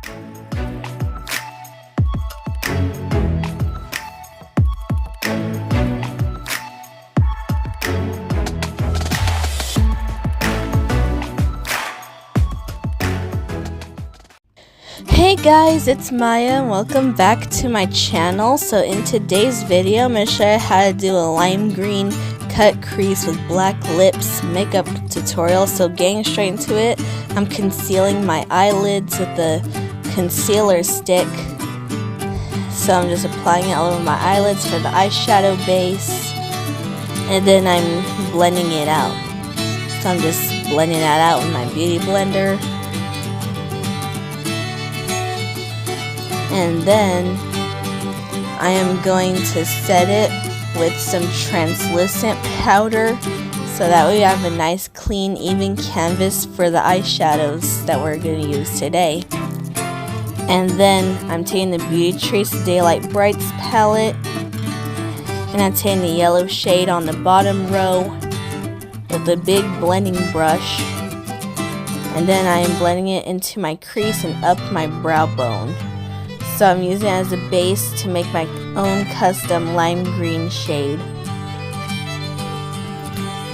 Hey guys, it's Maya and welcome back to my channel. So in today's video, I'm going to show you how to do a lime green cut crease with black lips makeup tutorial. So getting straight into it, I'm concealing my eyelids with the concealer stick. So I'm just applying it all over my eyelids for the eyeshadow base. And then I'm blending it out. So I'm just blending that out with my beauty blender. And then I am going to set it with some translucent powder so that way I have a nice clean even canvas for the eyeshadows that we're going to use today. And then I'm taking the Beauty Daylight Brights palette and I'm taking the yellow shade on the bottom row with a big blending brush, and then I am blending it into my crease and up my brow bone. So I'm using it as a base to make my own custom lime green shade.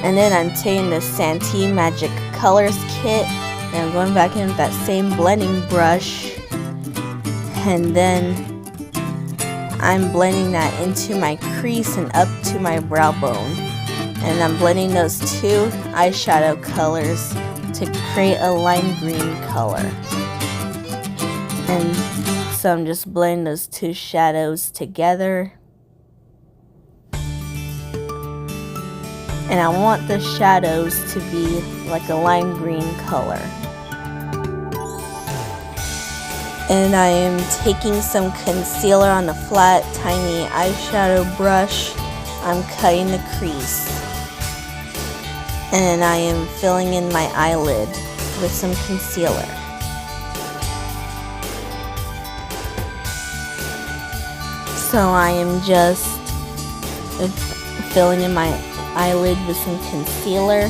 And then I'm taking the Santee Magic Colors kit and I'm going back in with that same blending brush. And then I'm blending that into my crease and up to my brow bone. And I'm blending those two eyeshadow colors to create a lime green color. And so I'm just blending those two shadows together. And I want the shadows to be like a lime green color. And I am taking some concealer on a flat, tiny eyeshadow brush. I'm cutting the crease. And I am filling in my eyelid with some concealer. So I am just filling in my eyelid with some concealer.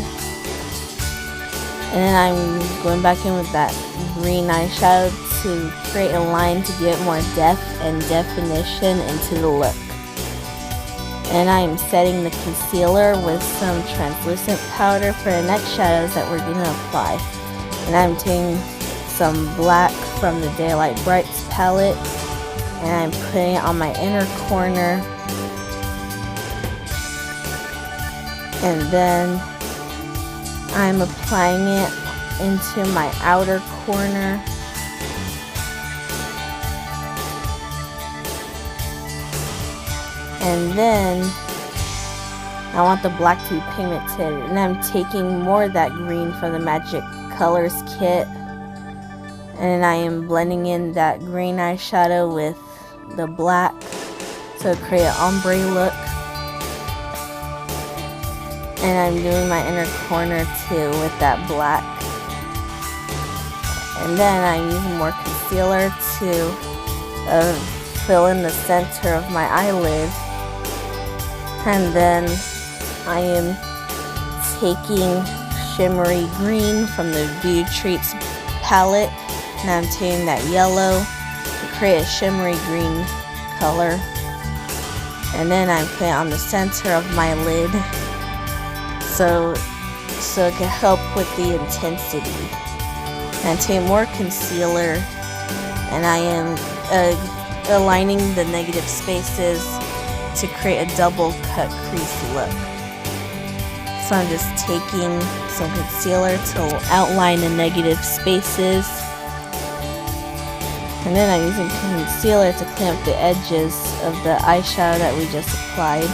And then I'm going back in with that green eyeshadow to create a line to give it more depth and definition into the look. And I am setting the concealer with some translucent powder for the next shadows that we're going to apply. And I'm taking some black from the Daylight Brights palette and I'm putting it on my inner corner. And then I'm applying it into my outer corner. And then I want the black to be pigmented, and I'm taking more of that green from the Magic Colors kit, and I am blending in that green eyeshadow with the black to create an ombre look. And I'm doing my inner corner too with that black. And then I'm using more concealer to fill in the center of my eyelid. And then I am taking shimmery green from the Beauty Treats palette, and I'm taking that yellow to create a shimmery green color. And then I'm putting it on the center of my lid so it can help with the intensity. And I'm taking more concealer and I am aligning the negative spaces to create a double cut crease look. So I'm just taking some concealer to outline the negative spaces. And then I'm using concealer to clean up the edges of the eyeshadow that we just applied.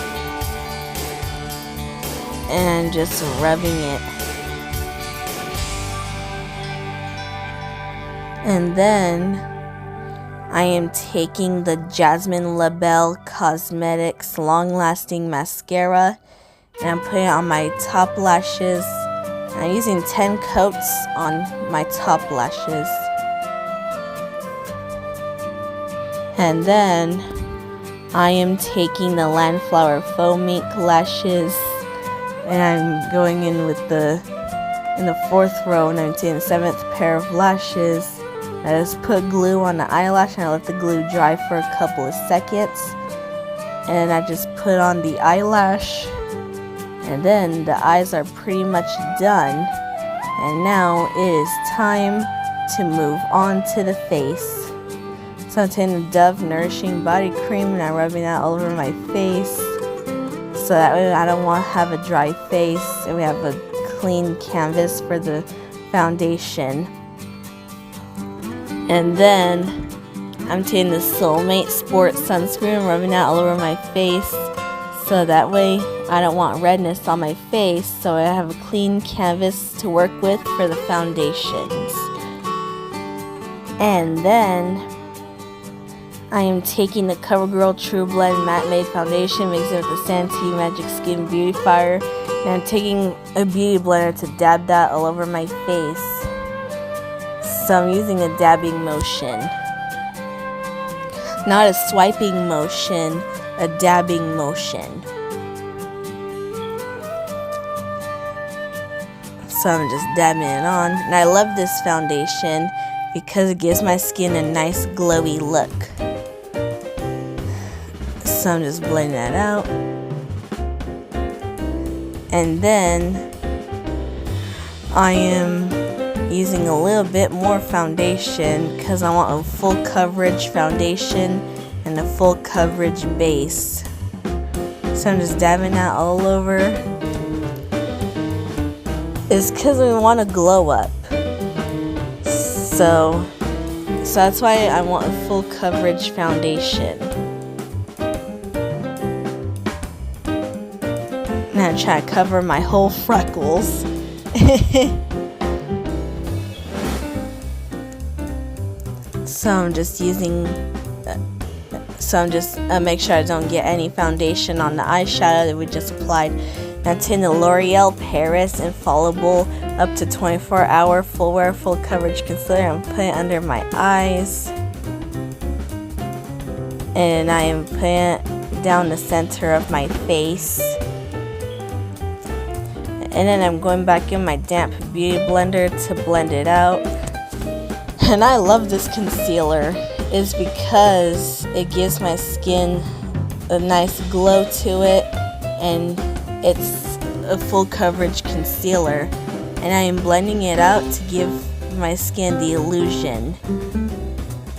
And I'm just rubbing it. And then I am taking the Jasmine Belle Cosmetics Long Lasting Mascara and I'm putting it on my top lashes. And I'm using 10 coats on my top lashes. And then I am taking the Lanflower Faux Mink lashes and I'm going in with the fourth row and I'm taking the 7th pair of lashes I just put glue on the eyelash and I let the glue dry for a couple of seconds. And I just put on the eyelash. And then the eyes are pretty much done. And now it is time to move on to the face. So I'm taking the Dove Nourishing Body Cream and I'm rubbing that all over my face. So that way I don't want to have a dry face and we have a clean canvas for the foundation. And then I'm taking the Soulmate Sport Sunscreen and rubbing that all over my face. So that way I don't want redness on my face, so I have a clean canvas to work with for the foundations. And then I am taking the Covergirl True Blend Matte Made Foundation, mixing it with the Santee Magic Skin Beautifier, and I'm taking a beauty blender to dab that all over my face. So I'm using a dabbing motion. Not a swiping motion, a dabbing motion. So I'm just dabbing it on. And I love this foundation because it gives my skin a nice glowy look. So I'm just blending that out. And then I am using a little bit more foundation because I want a full coverage foundation and a full coverage base. So I'm just dabbing that all over. It's because we want to glow up. So that's why I want a full coverage foundation. Now I'm trying to cover my whole freckles. So I'm just make sure I don't get any foundation on the eyeshadow that we just applied. That's in the Loreal Paris Infallible up to 24-hour full wear full coverage concealer. I'm putting it under my eyes. And I am putting it down the center of my face. And then I'm going back in my damp beauty blender to blend it out. And I love this concealer is because it gives my skin a nice glow to it, and it's a full coverage concealer. And I am blending it out to give my skin the illusion.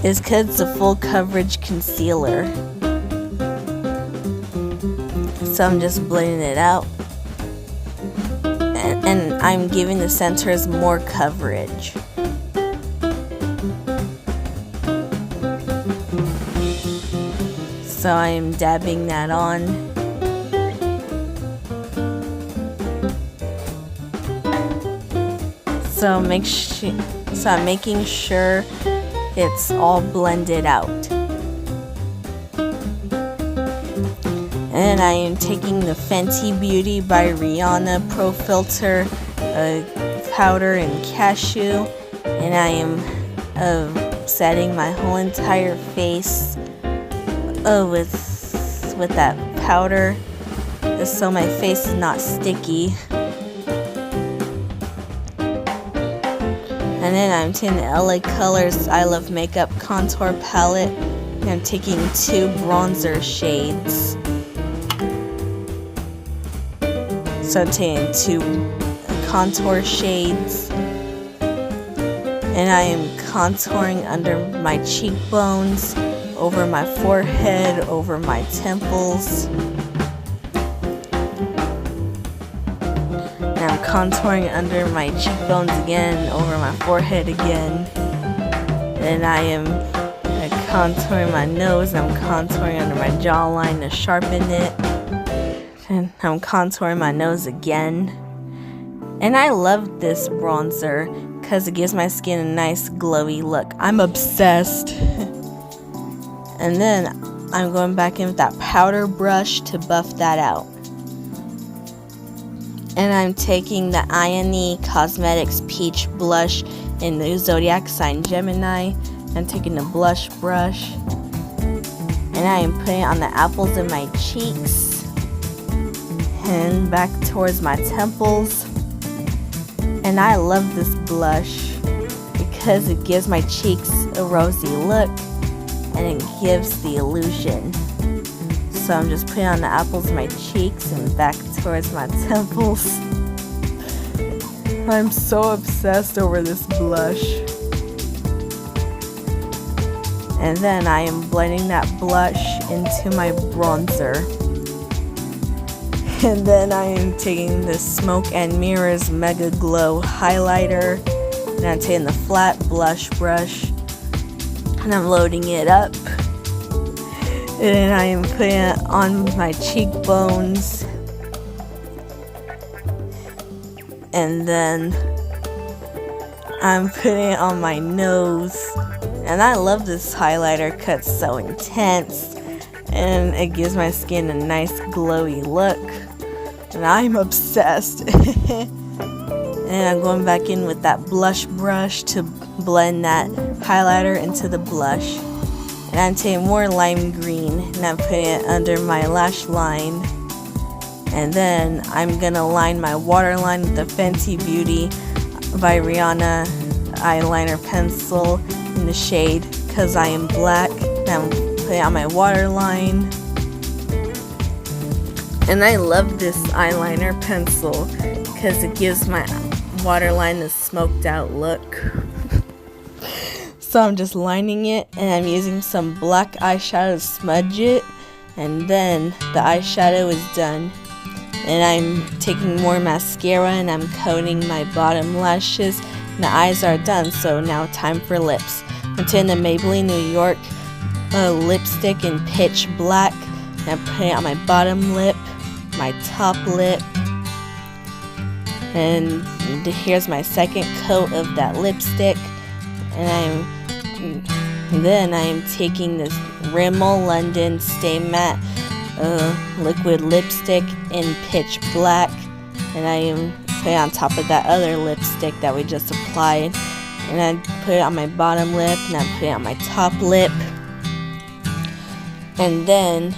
It's because it's a full coverage concealer. So I'm just blending it out. And I'm giving the centers more coverage. So I am dabbing that on. So I'm making sure it's all blended out. And I am taking the Fenty Beauty by Rihanna Pro Filter powder and cashew, and I am setting my whole entire face with that powder, just so my face is not sticky. And then I'm taking the LA Colors I Love Makeup Contour Palette, and I'm taking 2 bronzer shades. So I'm taking 2 contour shades, and I am contouring under my cheekbones, over my forehead, over my temples. And I'm contouring under my cheekbones again, over my forehead again. And I am contouring my nose, I'm contouring under my jawline to sharpen it. And I'm contouring my nose again. And I love this bronzer because it gives my skin a nice glowy look. I'm obsessed. And then I'm going back in with that powder brush to buff that out. And I'm taking the Ioni Cosmetics Peach Blush in the Zodiac sign Gemini. I'm taking the blush brush. And I am putting it on the apples of my cheeks. And back towards my temples. And I love this blush because it gives my cheeks a rosy look and it gives the illusion. So I'm just putting on the apples of my cheeks and back towards my temples. I'm so obsessed over this blush. And then I am blending that blush into my bronzer. And then I am taking the Smoke and Mirrors Mega Glow highlighter, and I'm taking the flat blush brush and I'm loading it up, and then I am putting it on my cheekbones, and then I'm putting it on my nose. And I love this highlighter because it's so intense and it gives my skin a nice glowy look, and I'm obsessed. And I'm going back in with that blush brush to blend that highlighter into the blush. And I'm taking more lime green and I'm putting it under my lash line. And then I'm gonna line my waterline with the Fenty Beauty by Rihanna eyeliner pencil in the shade Cause I Am Black. And I'm putting on my waterline. And I love this eyeliner pencil because it gives my waterline a smoked out look. So I'm just lining it and I'm using some black eyeshadow to smudge it, and then the eyeshadow is done. And I'm taking more mascara and I'm coating my bottom lashes, and the eyes are done, so now time for lips. I'm taking the Maybelline New York lipstick in pitch black, and I'm putting it on my bottom lip, my top lip, and here's my second coat of that lipstick. And then I'm taking this Rimmel London Stay Matte liquid lipstick in pitch black, and I am putting it on top of that other lipstick that we just applied, and I put it on my bottom lip, and I put it on my top lip. And then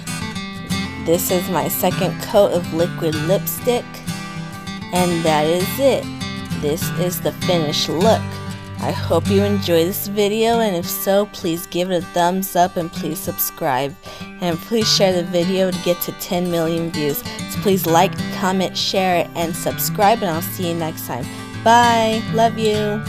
this is my second coat of liquid lipstick, and that is it. This is the finished look. I hope you enjoyed this video, and if so, please give it a thumbs up and please subscribe. And please share the video to get to 10 million views. So please like, comment, share it, and subscribe, and I'll see you next time. Bye. Love you.